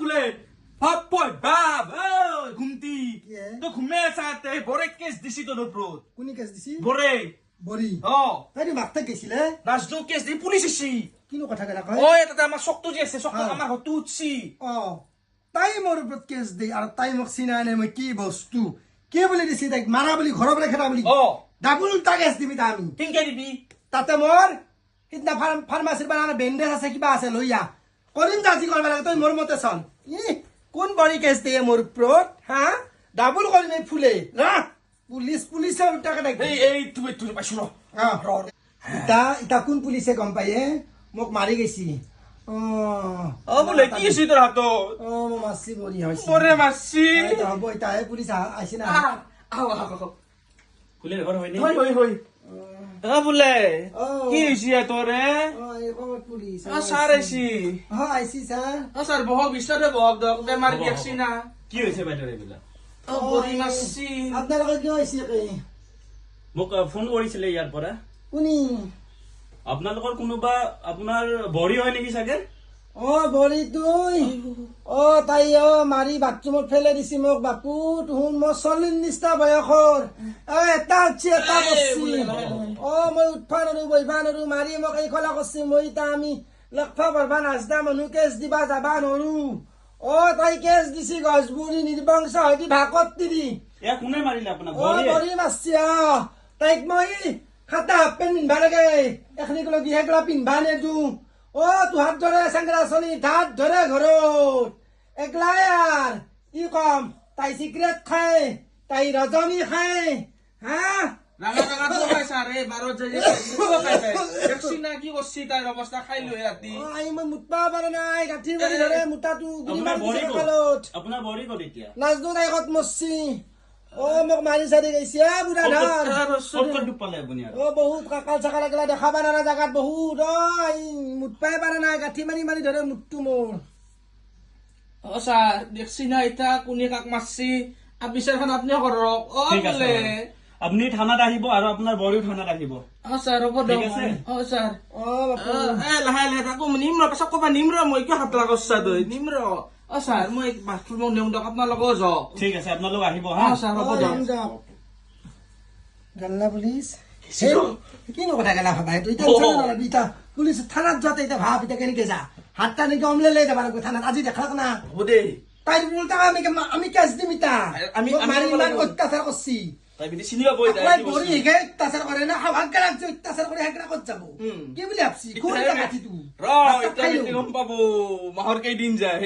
बोले बाप बोय बाप घुमती तो घुमे साथे बरे केस दिसी तो नप्रोत কোনি কেছ দিছি बरे বৰি তাইতো মাকটা গেছিলে राजदो केस দি पुलिस इसी কিনো কথা কলা কয় ओए ताता आमा सकतो जे আছে सकतो आमा हतु उछि তাই মোৰ ওপৰত কেছ দি আৰু তাই মোক চিনাই নাই মই কি বস্তু কি বুলি দিছি তাইক মাৰা বুলি ঘৰৰ পৰা খেদা বুলি ডাবুল টাগেছ দিবি তা আমি किंके दिबी তাতে মোৰ সিদিনা ফাৰ্মাচীৰ পৰা বেণ্ডেজ আছে কিবা আছে লৈয়া কৰিম জাজি কৰিব লাগে তই মোৰ মতে চল কোন বৰি কেছ দিয়ে মোৰ ওপৰত হা ডাবুল কৰিম এই ফুলে ৰা পুলিচে উল্টাকে ডাক এই তুমি তুমি পাইছো ৰ ইতা কোন পুলিচে গম পায়ে মোক মাৰি গৈছি बोले কি হৈছে তোৰ হাতত মাছি বৰি হৈছে বৰে মাছি হ'ব ইতাহে পুলিচ আহিছে না কুলে ঘৰ হয়নি হই হই হই बोले কি হৈছে তোৰে পুলিচ স্যার আইছি আইছি স্যার স্যার বহক বিছনাতে বহক দক বেমার দেখছি না কি হৈছে বাইদেউ এইবিলাক বৰি মাছি আপোনালোকে কিয় আহিছে মোক ফোন কৰিছিলে ইয়াৰ পৰা কোনি আপোনালোকৰ কোনোবা আপোনাৰ বৰি হয় নেকি চাগে বৰি তুই তাই মাৰি বাথৰুমত ফেলে দিছি মোক বাপু তুহুন মই 40 নিষ্ঠা বয়সৰ এটা উঠছি এটা বসছি মই উঠবা নৰো বহিবা নৰো মাৰি মোক এই খলা কৰছি মই তা আমি লক্ষা ভৰবা নাজনা মানুহ কেছ দিবা যাবা নৰো তাই কেছ দিছি গছবুৰি নিৰ্বংশ হয়তি ভাকত দিদি এয়া কোনে মাৰিলে আপোনাক বৰি মাৰছি তাইক মই খাতা হাফ পেণ্ট পিন্ধবা লাগে এখনি কলো গিহেকলা পিন্ধবা নেদো তোহাত ধৰে চেংৰা চলি ধাত ধৰে ঘৰত একলাই আর ই কম তাই সিগারেট খায় তাই রজনী খায় হ্যাঁ রাঙা রাঙা তো খাই স্যার এই 12 যে খাই দেখছি না কি করছি তার অবস্থা খাইলো রাতি মই মুতবা পাৰা নাই গাঠি মাৰি ধৰে মুতাটো গুলি মাৰি বৰি দিছে কলত আপোনাৰ বৰি ক'ত এতিয়া নাজদো তাই কত মৰছি মোক মাৰি চাৰি গৈছে বুঢ়া ধৰ ক'ত দুখ পালে আপুনি আৰু বহুত কাকাল চাকাল এগলা দেখাবা নাৰা জাগাত বহুত মুতবাই পাৰা নাই গাঠি মাৰি মাৰি ধৰে মুতটো মোৰ স্যাৰ দেখছি না এটা কোনে কাক মাৰছি বিচাৰখন আপনি কৰক ঠিক আছে বলে আপুনি থানাত আহিব আৰু আপোনাৰ বৰিও থানাত আহিব স্যাৰ হ'ব ঠিক দক আছে স্যাৰ বাপু লাহে লাহে তাকো নিম ৰ পাছত কবা নিম ৰ মই কিয় হাত লাগাছা তই নিম ৰ স্যাৰ মই বাথৰুমত নিম দক আপোনাৰ লগত যাওক ঠিক আছে আপোনালোক আহিব হা স্যার হ'ব দক গাল্লা পুলিচ কিনো কথা গেলা ভাবা এইটো টেনচন নলবি ইতা পুলিচ থানাত যাতে ইতা ভাব ইতা কেনেকে যা হাতটা নেকি অমলে লৈ যাবা লাগব থানাত আজি দেখাক না হ'ব দে তাই উল্টা আমি কেছ দিম ইতা আমি মাৰি ইমান অত্যাচাৰ কৰছি তাই বিদি চিনি পাব তাই বৰি হেগে অত্যাচাৰ কৰে না হাগা ৰাখছে অত্যাচাৰ কৰে হেগৰা ক'ত যাব কি বুলি ভাবছি কোন গাঠিটো ৰ এতিয়া গম পাব মাহৰ কেইদিন যায়